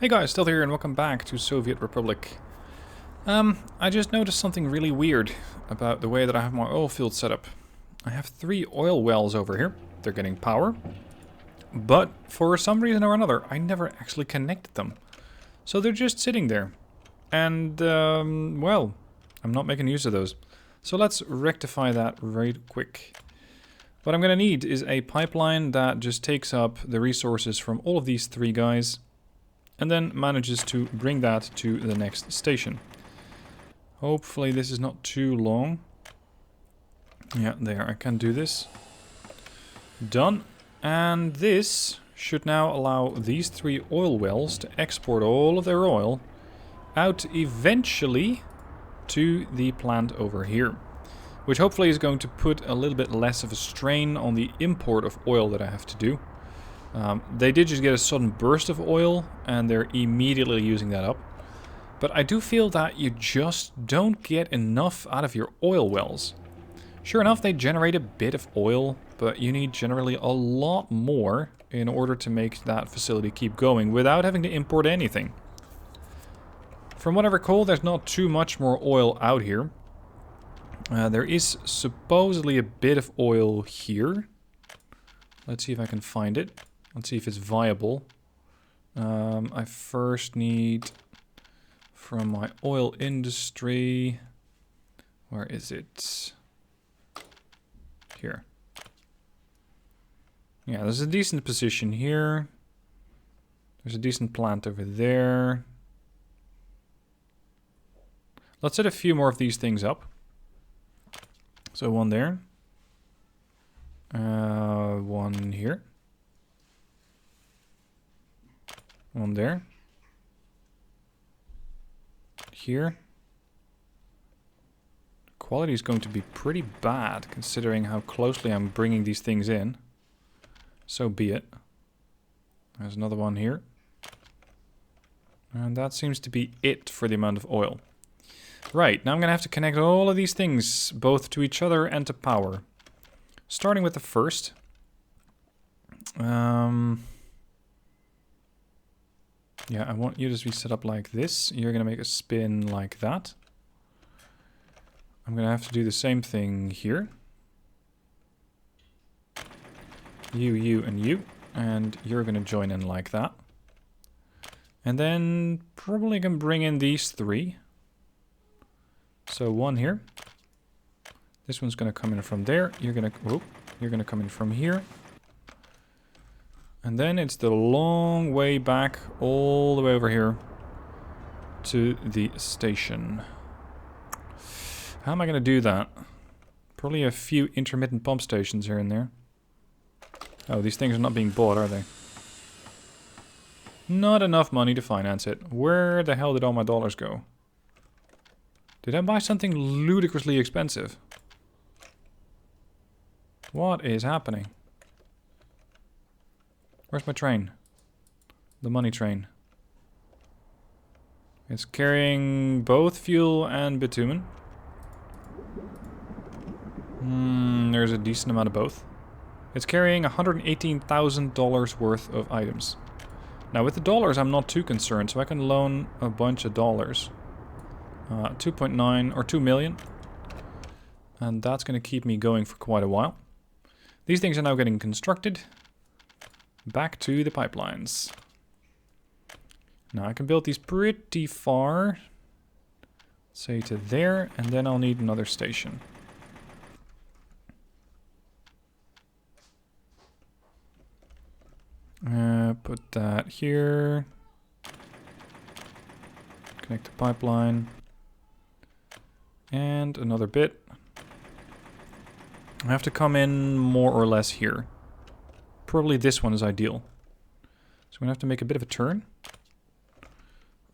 Hey guys, still here and welcome back to Soviet Republic. I just noticed something really weird about the way that I have my oil field set up. I have 3 oil wells over here. They're getting power. But for some reason or another, I never actually connected them. So they're just sitting there. And, well, I'm not making use of those. So let's rectify that right quick. What I'm going to need is a pipeline that just takes up the resources from all of these 3 guys. And then manages to bring that to the next station. Hopefully this is not too long. Yeah, there, I can do this. Done. And this should now allow these 3 oil wells to export all of their oil out eventually to the plant over here. Which hopefully is going to put a little bit less of a strain on the import of oil that I have to do. They did just get a sudden burst of oil, and they're immediately using that up. But I do feel that you just don't get enough out of your oil wells. Sure enough, they generate a bit of oil, but you need generally a lot more in order to make that facility keep going without having to import anything. From what I recall, there's not too much more oil out here. There is supposedly a bit of oil here. Let's see if I can find it. Let's see if it's viable. I first need from my oil industry. Where is it? Here. Yeah, there's a decent position here. There's a decent plant over there. Let's set a few more of these things up. So one there. One here. One there. Here. Quality is going to be pretty bad considering how closely I'm bringing these things in. So be it. There's another one here. And that seems to be it for the amount of oil. Right, now I'm going to have to connect all of these things both to each other and to power. Starting with the first. Yeah, I want you to be set up like this. You're going to make a spin like that. I'm going to have to do the same thing here. You, and you. And you're going to join in like that. And then probably can bring in these 3. So one here. This one's going to come in from there. You're going to come in from here. And then it's the long way back, all the way over here to the station. How am I going to do that? Probably a few intermittent pump stations here and there. Oh, these things are not being bought, are they? Not enough money to finance it. Where the hell did all my dollars go? Did I buy something ludicrously expensive? What is happening? Where's my train? The money train. It's carrying both fuel and bitumen. There's a decent amount of both. It's carrying $118,000 worth of items. Now with the dollars I'm not too concerned, so I can loan a bunch of dollars. 2.9 or 2 million. And that's going to keep me going for quite a while. These things are now getting constructed. Back to the pipelines. Now I can build these pretty far. Say to there, and then I'll need another station. Put that here. Connect the pipeline. And another bit. I have to come in more or less here. Probably this one is ideal. So I'm going to have to make a bit of a turn.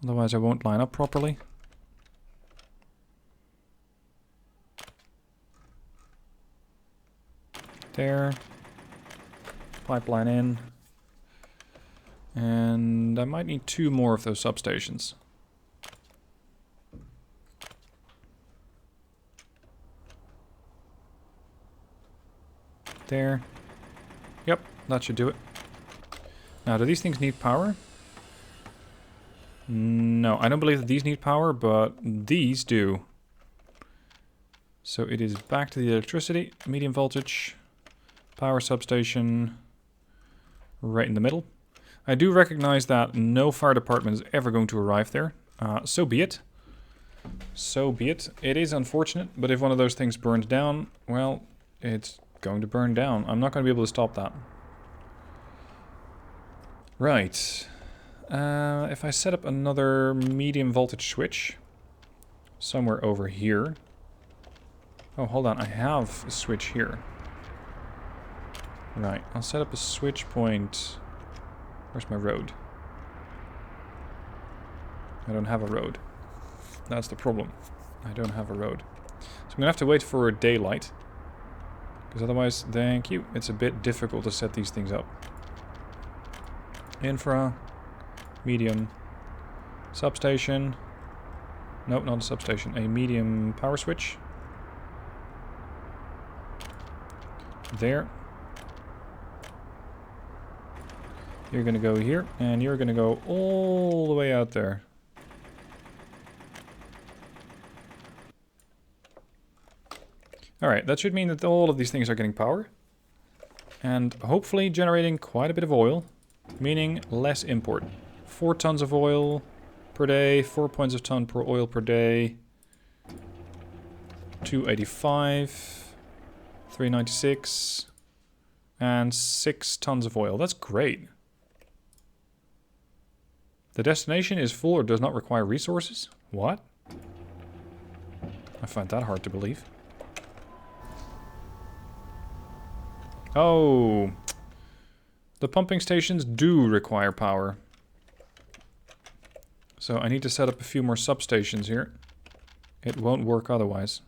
Otherwise I won't line up properly. There. Pipeline in. And I might need 2 more of those substations. There. Yep, that should do it. Now, do these things need power? No, I don't believe that these need power, but these do. So it is back to the electricity, medium voltage, power substation, right in the middle. I do recognize that no fire department is ever going to arrive there. So be it. So be it. It is unfortunate, but if one of those things burns down, well, it's going to burn down. I'm not going to be able to stop that. Right. If I set up another medium voltage switch somewhere over here. Oh, hold on. I have a switch here. Right. I'll set up a switch point. Where's my road? I don't have a road. That's the problem. I don't have a road. So I'm going to have to wait for daylight. Because otherwise, thank you, it's a bit difficult to set these things up. Infra. Medium. Substation. Nope, not a substation. A medium power switch. There. You're going to go here, and you're going to go all the way out there. Alright, that should mean that all of these things are getting power. And hopefully generating quite a bit of oil, meaning less import. 4 tons of oil per day, 4 points of ton per oil per day. 285, 396, and 6 tons of oil. That's great. The destination is full or does not require resources? What? I find that hard to believe. Oh, the pumping stations do require power. So I need to set up a few more substations here. It won't work otherwise.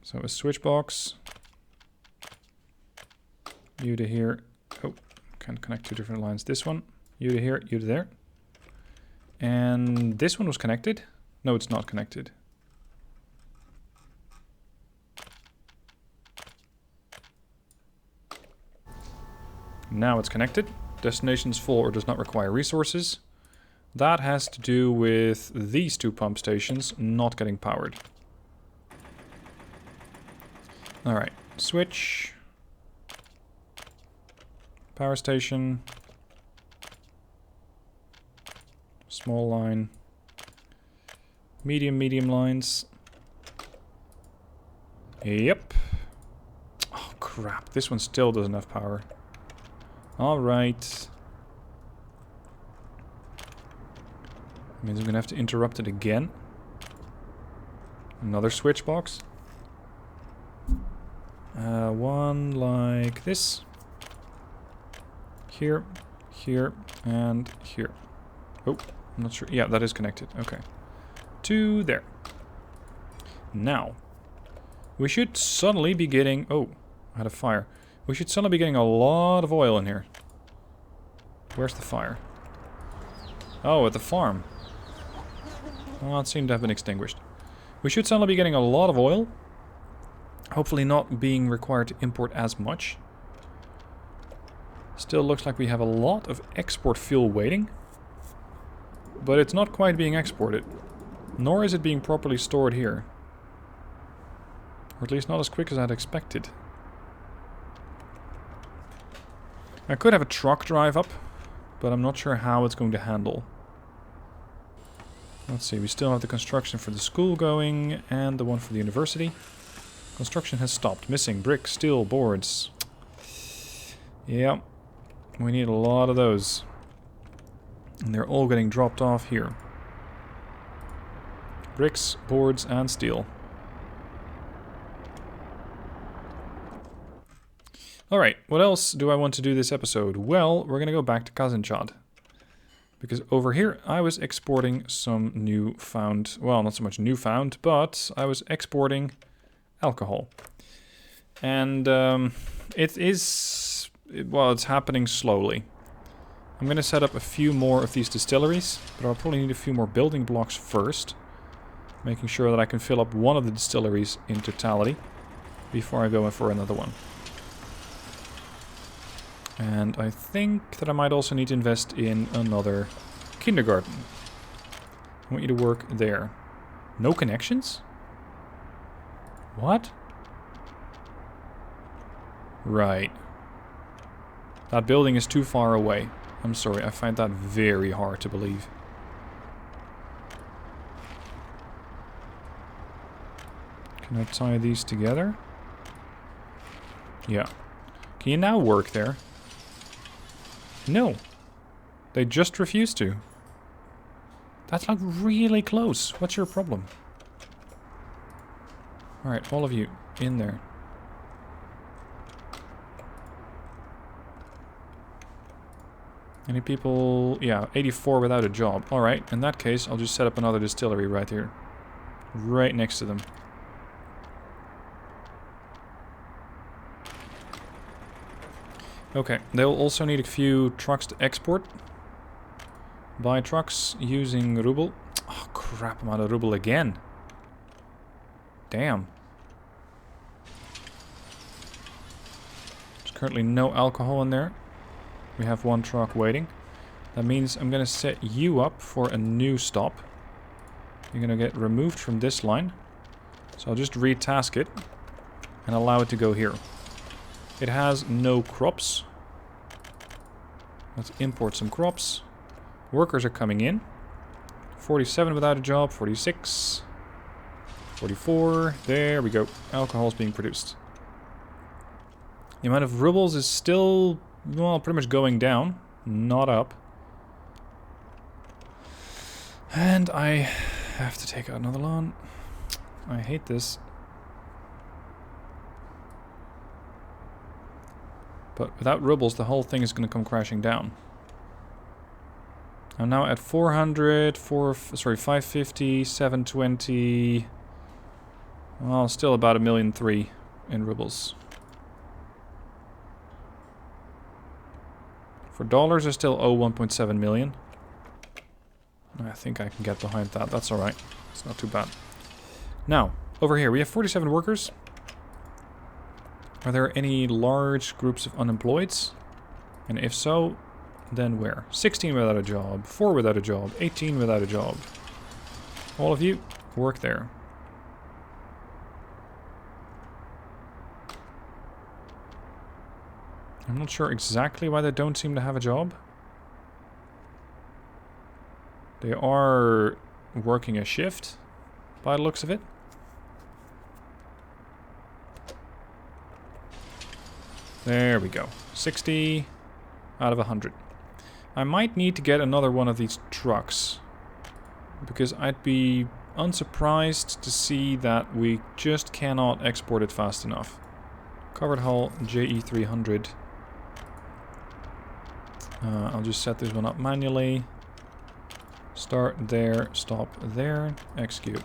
So a switch box. You to here. Oh, can't connect 2 different lines. This one, you to here, you to there. And this one was connected? No, it's not connected. Now it's connected. Destination's full or does not require resources. That has to do with these 2 pump stations not getting powered. Alright, switch. Power station. Small line. Medium lines. Yep. Oh crap, this one still doesn't have power. Alright. Means I'm gonna have to interrupt it again. Another switch box. One like this. Here, here, and here. Oh, I'm not sure. Yeah, that is connected. Okay. To there. Now, we should suddenly be getting... Oh, I had a fire. We should suddenly be getting a lot of oil in here. Where's the fire? Oh, at the farm. Well, it seemed to have been extinguished. We should suddenly be getting a lot of oil. Hopefully not being required to import as much. Still looks like we have a lot of export fuel waiting. But it's not quite being exported. Nor is it being properly stored here. Or at least not as quick as I'd expected. I could have a truck drive up, but I'm not sure how it's going to handle. Let's see, we still have the construction for the school going, and the one for the university. Construction has stopped. Missing brick, steel, boards. Yeah, we need a lot of those. And they're all getting dropped off here. Bricks, boards, and steel. Alright, what else do I want to do this episode? Well, we're going to go back to Kazinchad. Because over here, I was exporting some newfound... Well, not so much newfound, but I was exporting alcohol. And it is... Well, it's happening slowly. I'm going to set up a few more of these distilleries, but I'll probably need a few more building blocks first. Making sure that I can fill up one of the distilleries in totality before I go in for another one. And I think that I might also need to invest in another kindergarten. I want you to work there. No connections? What? Right. That building is too far away. I'm sorry, I find that very hard to believe. Can I tie these together? Yeah. Can you now work there? No. They just refuse to. That's like really close. What's your problem? Alright, all of you, in there. Any people... Yeah, 84 without a job. Alright, in that case, I'll just set up another distillery right here. Right next to them. Okay, they'll also need a few trucks to export. Buy trucks using ruble. Oh crap, I'm out of ruble again. Damn. There's currently no alcohol in there. We have one truck waiting. That means I'm gonna set you up for a new stop. You're gonna get removed from this line. So I'll just retask it and allow it to go here. It has no crops. Let's import some crops. Workers are coming in. 47 without a job, 46, 44, there we go. Alcohol is being produced. The amount of rubles is still, well, pretty much going down, not up. And I have to take out another loan. I hate this. But without rubles, the whole thing is going to come crashing down. I'm now at 550, 720. Well, still about 1,000,003 in rubles. For dollars, I still owe 1.7 million. I think I can get behind that. That's alright. It's not too bad. Now, over here, we have 47 workers. Are there any large groups of unemployeds? And if so, then where? 16 without a job, 4 without a job, 18 without a job. All of you, work there. I'm not sure exactly why they don't seem to have a job. They are working a shift, by the looks of it. There we go. 60 out of 100. I might need to get another one of these trucks, because I'd be unsurprised to see that we just cannot export it fast enough. Covered hull JE300. I'll just set this one up manually. Start there, stop there, execute.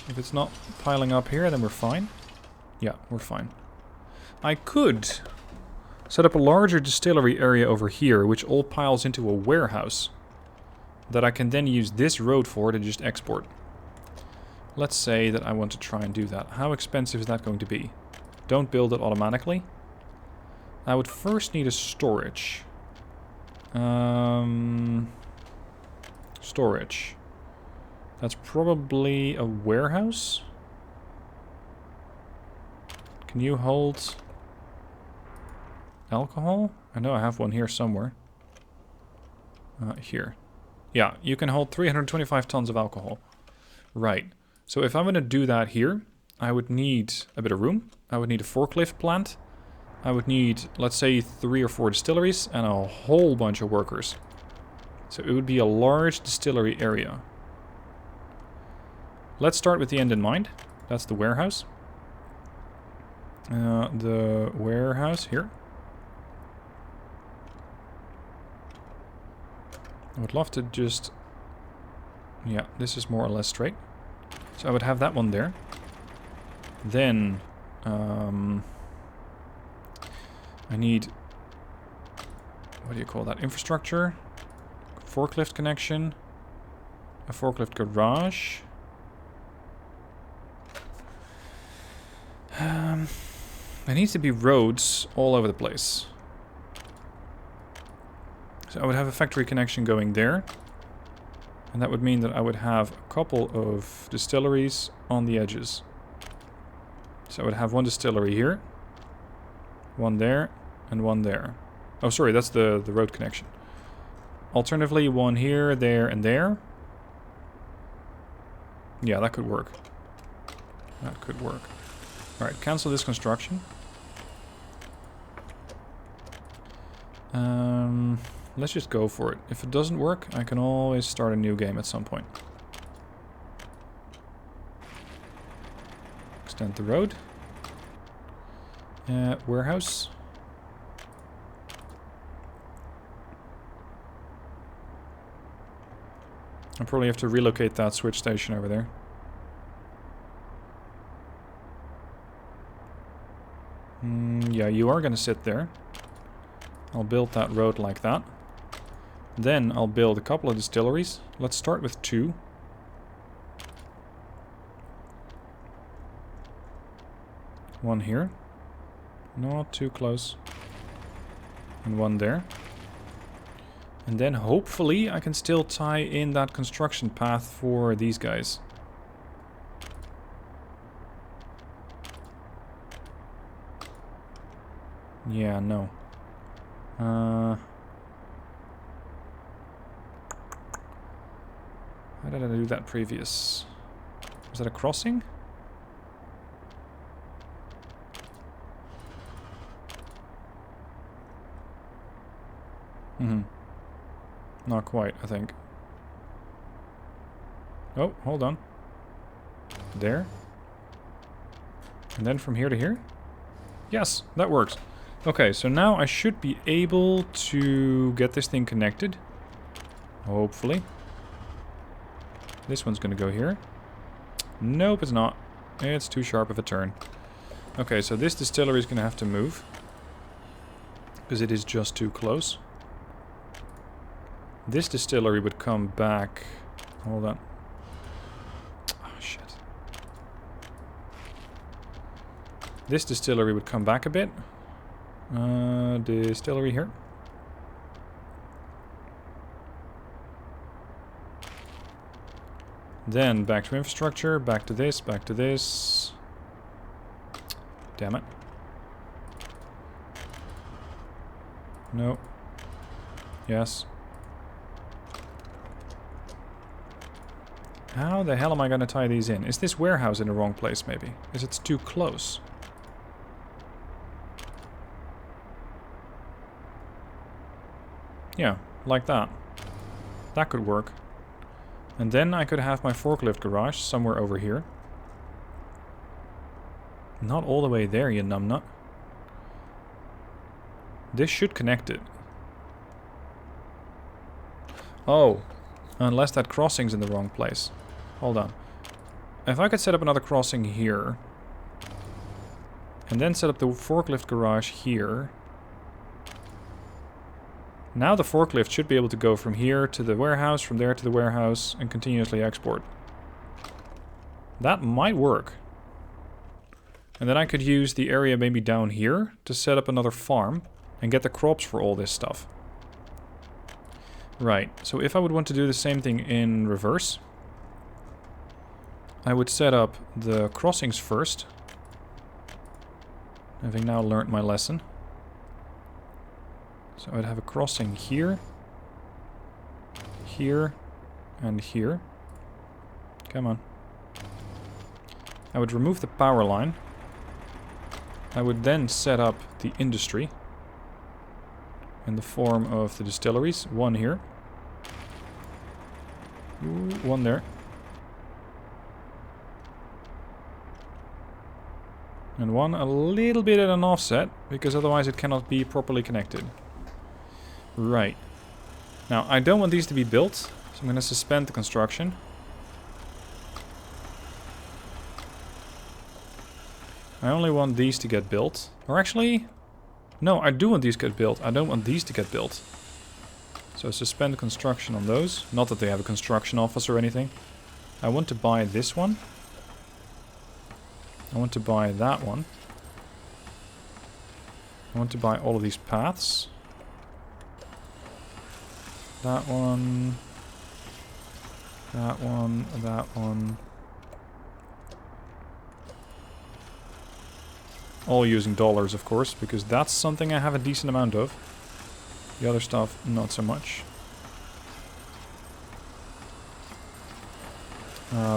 If it's not piling up here, then we're fine. Yeah, we're fine. I could set up a larger distillery area over here, which all piles into a warehouse that I can then use this road for to just export. Let's say that I want to try and do that. How expensive is that going to be? Don't build it automatically. I would first need a storage. Storage. That's probably a warehouse. Can you hold alcohol? I know I have one here somewhere. Here. Yeah, you can hold 325 tons of alcohol. Right. So if I'm going to do that here, I would need a bit of room. I would need a forklift plant. I would need, let's say, 3 or 4 distilleries and a whole bunch of workers. So it would be a large distillery area. Let's start with the end in mind. That's the warehouse. The warehouse here. I would love to just... Yeah, this is more or less straight. So I would have that one there. Then... I need... What do you call that? Infrastructure. Forklift connection. A forklift garage. There needs to be roads all over the place. So I would have a factory connection going there. And that would mean that I would have a couple of distilleries on the edges. So I would have one distillery here. One there. And one there. Oh, sorry, that's the road connection. Alternatively, one here, there, and there. Yeah, that could work. That could work. Alright, cancel this construction. Let's just go for it. If it doesn't work, I can always start a new game at some point. Extend the road. Warehouse. I'll probably have to relocate that switch station over there. Yeah, you are going to sit there. I'll build that road like that. Then I'll build a couple of distilleries. Let's start with 2. One here. Not too close. And one there. And then hopefully I can still tie in that construction path for these guys. Yeah, no. How did I do that previous? Was that a crossing? Not quite, I think. Oh, hold on. There. And then from here to here? Yes, that works. Okay, so now I should be able to get this thing connected. Hopefully. This one's gonna go here. Nope, it's not. It's too sharp of a turn. Okay, so this distillery is gonna have to move. Because it is just too close. This distillery would come back... Hold on. Oh, shit. This distillery would come back a bit. Distillery here. Then back to infrastructure, back to this, back to this. Damn it. No. Yes. How the hell am I going to tie these in? Is this warehouse in the wrong place, maybe? Is it too close? Yeah, like that. That could work. And then I could have my forklift garage somewhere over here. Not all the way there, you numbnut. This should connect it. Oh, unless that crossing's in the wrong place. Hold on. If I could set up another crossing here, and then set up the forklift garage here, now the forklift should be able to go from here to the warehouse, from there to the warehouse, and continuously export. That might work. And then I could use the area maybe down here to set up another farm and get the crops for all this stuff. Right, so if I would want to do the same thing in reverse, I would set up the crossings first, having now learned my lesson. So I'd have a crossing here, here, and here. Come on. I would remove the power line. I would then set up the industry in the form of the distilleries. One here. Ooh, one there. And one a little bit at an offset, because otherwise it cannot be properly connected. Right. Now, I don't want these to be built, so I'm going to suspend the construction. I only want these to get built. Or actually... No, I do want these to get built. I don't want these to get built. So suspend construction on those. Not that they have a construction office or anything. I want to buy this one. I want to buy that one. I want to buy all of these paths. That one. That one. That one. All using dollars, of course, because that's something I have a decent amount of. The other stuff, not so much.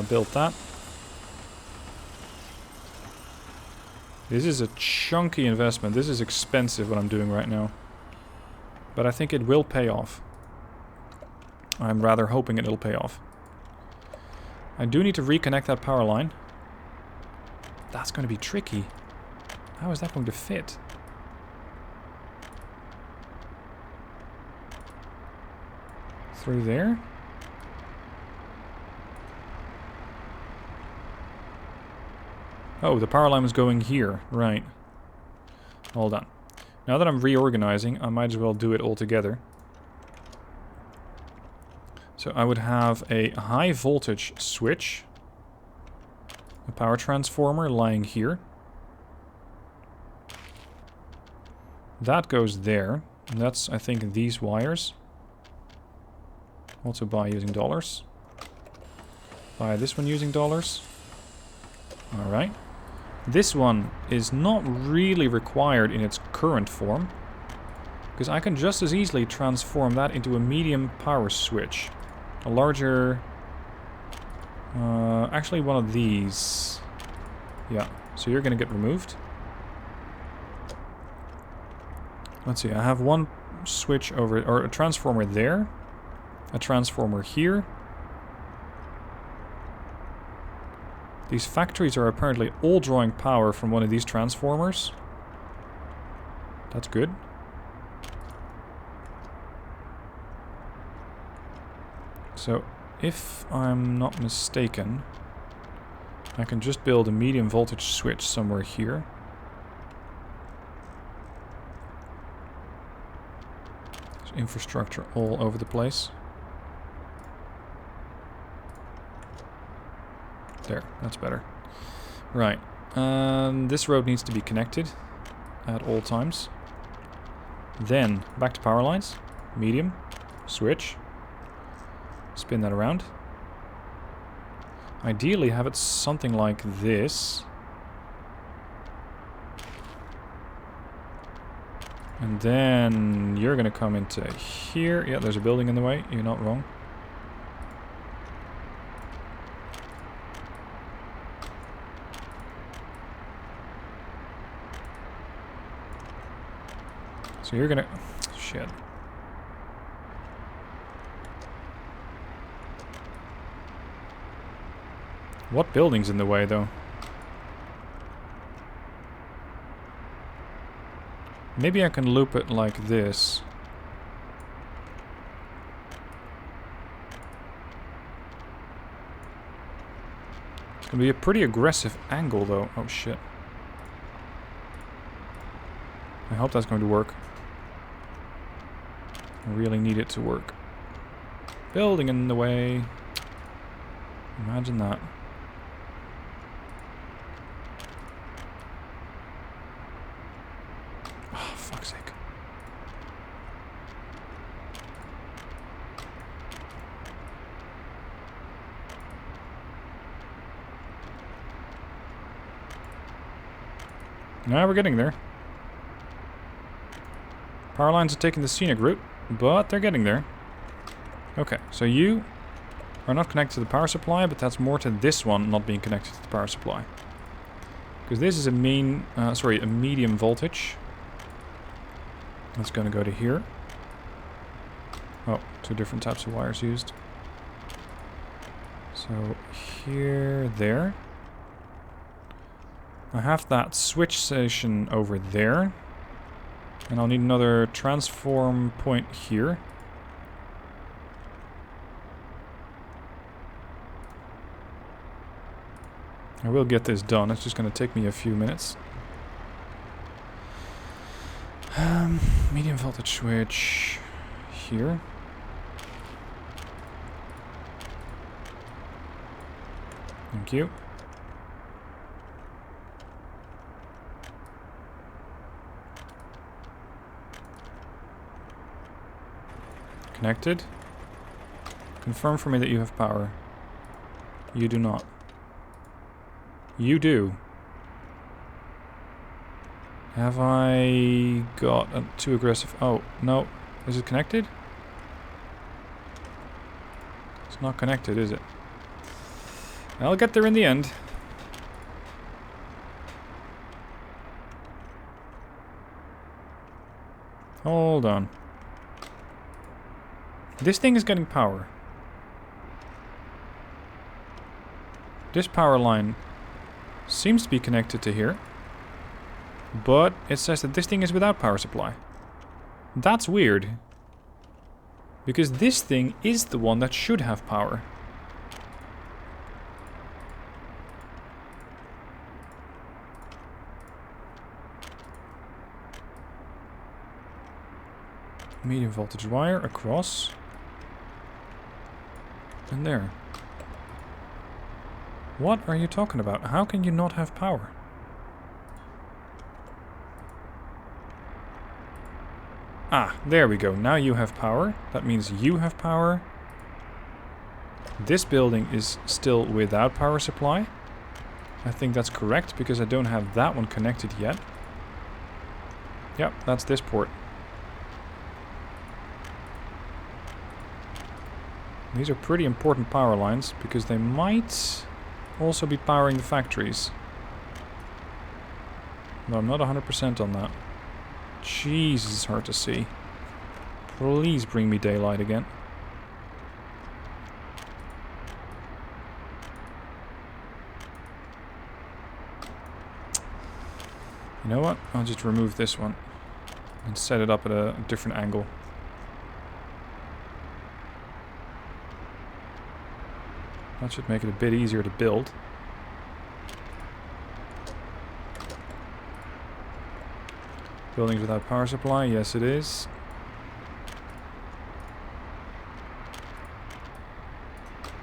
Built that. This is a chunky investment. This is expensive what I'm doing right now. But I think it will pay off. I'm rather hoping it'll pay off. I do need to reconnect that power line. That's going to be tricky. How is that going to fit? Through there? Oh, the power line was going here. Right. Hold on. Now that I'm reorganizing, I might as well do it all together. So I would have a high voltage switch. A power transformer lying here. That goes there. And that's, I think, these wires. Also buy using dollars. Buy this one using dollars. Alright. This one is not really required in its current form. Because I can just as easily transform that into a medium power switch. A larger... actually one of these. Yeah, so you're gonna get removed. Let's see, I have one switch over, or a transformer there. A transformer here. These factories are apparently all drawing power from one of these transformers. That's good. So, if I'm not mistaken, I can just build a medium voltage switch somewhere here. There's infrastructure all over the place. There, that's better. Right, this road needs to be connected at all times. Then, back to power lines. Medium, switch. Spin that around. Ideally have it something like this. And then you're gonna come into here. Yeah, there's a building in the way. You're not wrong. So you're gonna... Shit. What building's in the way, though? Maybe I can loop it like this. It's gonna be a pretty aggressive angle, though. Oh, shit. I hope that's going to work. I really need it to work. Building in the way. Imagine that. Oh, fuck's sake. Now we're getting there. Power lines are taking the scenic route, but they're getting there. Okay, so you are not connected to the power supply, but that's more to this one not being connected to the power supply. Because this is a a medium voltage. That's going to go to here. Oh, two different types of wires used. So here, there. I have that switch station over there. And I'll need another transform point here. I will get this done. It's just going to take me a few minutes. Medium voltage switch here. Thank you. connected. Confirm for me that you have power. You do not. You do. Have I got too aggressive? Oh, no. Is it connected? It's not connected, is it? I'll get there in the end. Hold on. This thing is getting power. This power line seems to be connected to here. But it says that this thing is without power supply. That's weird. Because this thing is the one that should have power. Medium voltage wire across. And there. What are you talking about? How can you not have power? Ah, there we go. Now you have power. That means you have power. This building is still without power supply. I think that's correct because I don't have that one connected yet. Yep, that's this port. These are pretty important power lines because they might also be powering the factories. No, I'm not 100% on that. Jeez, it's hard to see. Please bring me daylight again. You know what? I'll just remove this one and set it up at a different angle. That should make it a bit easier to build. Buildings without power supply, yes it is.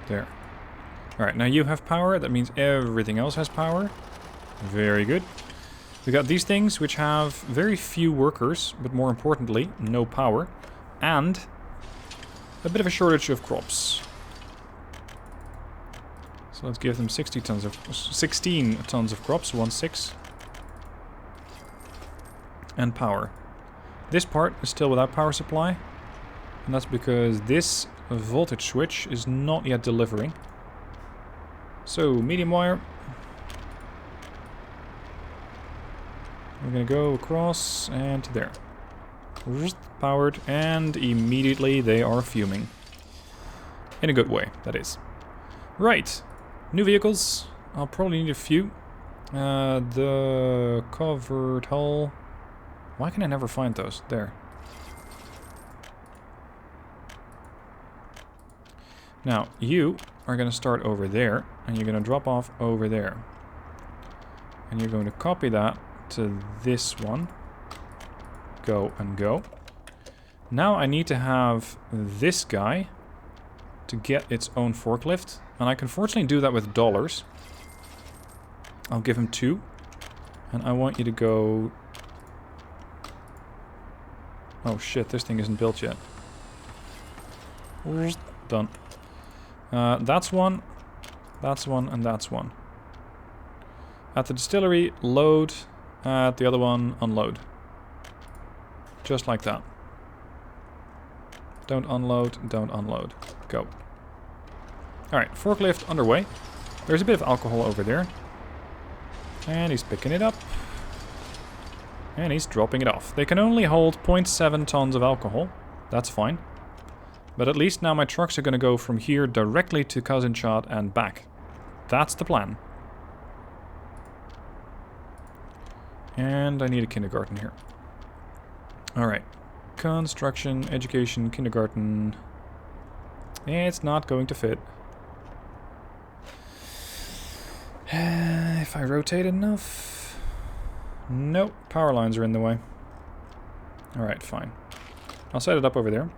There. Alright, now you have power, that means everything else has power. Very good. We got these things which have very few workers, but more importantly, no power. And a bit of a shortage of crops. So let's give them 16 tons of crops, 1/6. And power. This part is still without power supply. And that's because this voltage switch is not yet delivering. So, medium wire. We're gonna go across and to there. Powered, and immediately they are fuming. In a good way, that is. Right. New vehicles. I'll probably need a few. The covered hull. Why can I never find those? There. Now, you are going to start over there, and you're going to drop off over there. And you're going to copy that to this one. Go and go. Now I need to have this guy to get its own forklift. And I can fortunately do that with dollars. I'll give him 2. And I want you to go... Oh shit, this thing isn't built yet. Done. That's one, and that's one. At the distillery, load. At the other one, unload. Just like that. Don't unload, don't unload. Go. Alright, forklift underway. There's a bit of alcohol over there. And he's picking it up. And he's dropping it off. They can only hold 0.7 tons of alcohol. That's fine. But at least now my trucks are going to go from here directly to Cousin Chad and back. That's the plan. And I need a kindergarten here. Alright. Construction, education, kindergarten. It's not going to fit. If I rotate enough... Nope, power lines are in the way. Alright, fine. I'll set it up over there.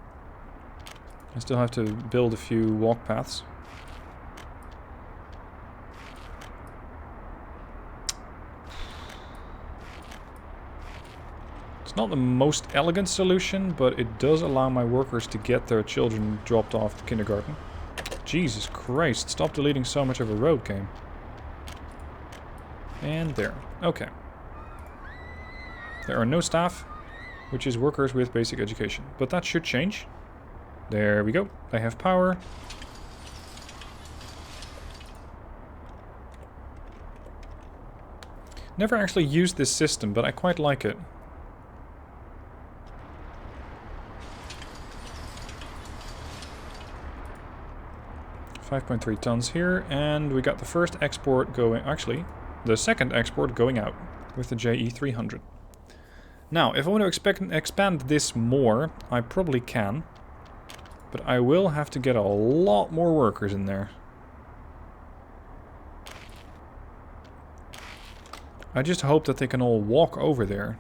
I still have to build a few walk paths. It's not the most elegant solution, but it does allow my workers to get their children dropped off to kindergarten. Jesus Christ, stop deleting so much of a road game. And there. Okay. There are no staff, which is workers with basic education. But that should change. There we go. They have power. Never actually used this system, but I quite like it. .3 tons here, and we got the first export going, actually, the second export going out with the JE300. Now, if I want to expand this more, I probably can, but I will have to get a lot more workers in there. I just hope that they can all walk over there.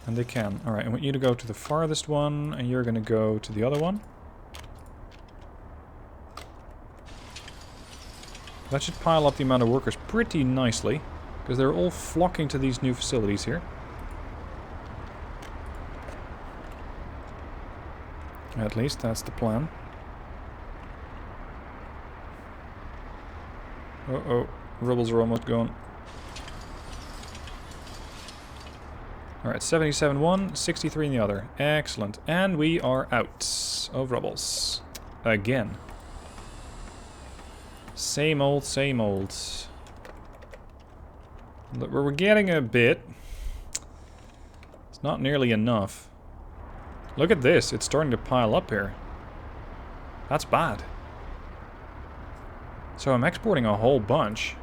And they can. Alright, I want you to go to the farthest one, and you're going to go to the other one. That should pile up the amount of workers pretty nicely, because they're all flocking to these new facilities here. At least that's the plan. Uh-oh, rebels are almost gone. Alright, 77 one, 63 in the other. Excellent. And we are out of rebels. Again. Same old, same old. Look, we're getting a bit. It's not nearly enough. Look at this, it's starting to pile up here. That's bad. So I'm exporting a whole bunch.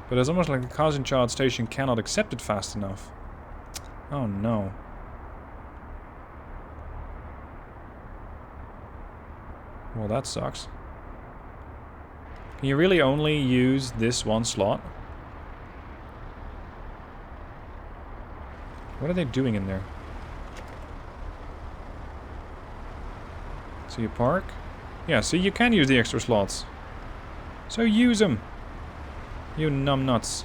But it's almost like the Cousin Child station cannot accept it fast enough. Oh no. Well, that sucks. Can you really only use this one slot? What are they doing in there? So you park? Yeah, see, you can use the extra slots. So use them. You numbnuts.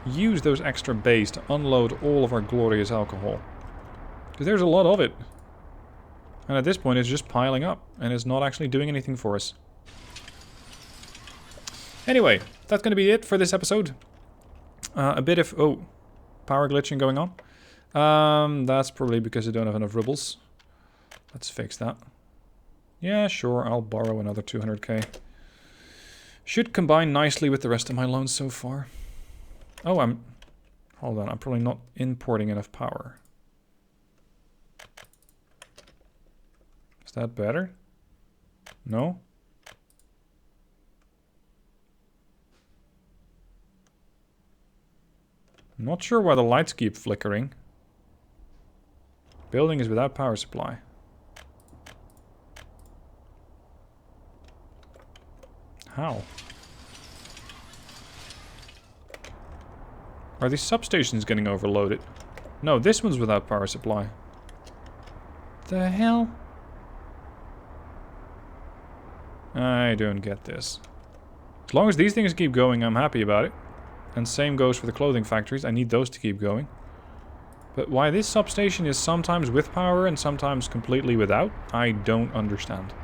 Use those extra bays to unload all of our glorious alcohol. Because there's a lot of it. And at this point it's just piling up. And it's not actually doing anything for us. Anyway, that's going to be it for this episode. A bit of... oh, power glitching going on. That's probably because I don't have enough rubles. Let's fix that. Yeah, sure, I'll borrow another 200k. Should combine nicely with the rest of my loans so far. Oh, hold on, I'm probably not importing enough power. Is that better? No? I'm not sure why the lights keep flickering. Building is without power supply. How? Are these substations getting overloaded? No, this one's without power supply. The hell? I don't get this. As long as these things keep going, I'm happy about it. And same goes for the clothing factories. I need those to keep going. But why this substation is sometimes with power and sometimes completely without, I don't understand.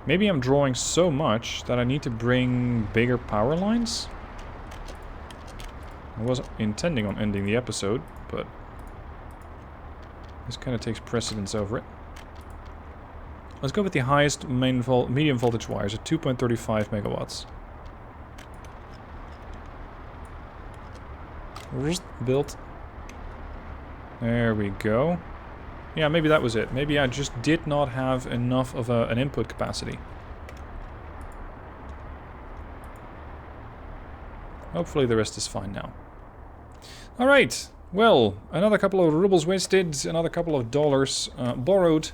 Maybe I'm drawing so much that I need to bring bigger power lines? I wasn't intending on ending the episode, but this kind of takes precedence over it. Let's go with the highest medium voltage wires at 2.35 megawatts. Built. There we go. Yeah, maybe that was it. Maybe I just did not have enough of an input capacity. Hopefully the rest is fine now. Alright, well, another couple of rubles wasted, another couple of dollars borrowed.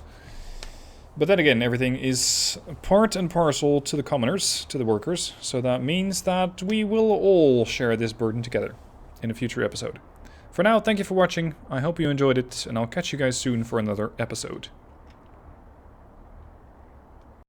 But then again, everything is part and parcel to the commoners, to the workers. So that means that we will all share this burden together in a future episode. For now, thank you for watching. I hope you enjoyed it, and I'll catch you guys soon for another episode.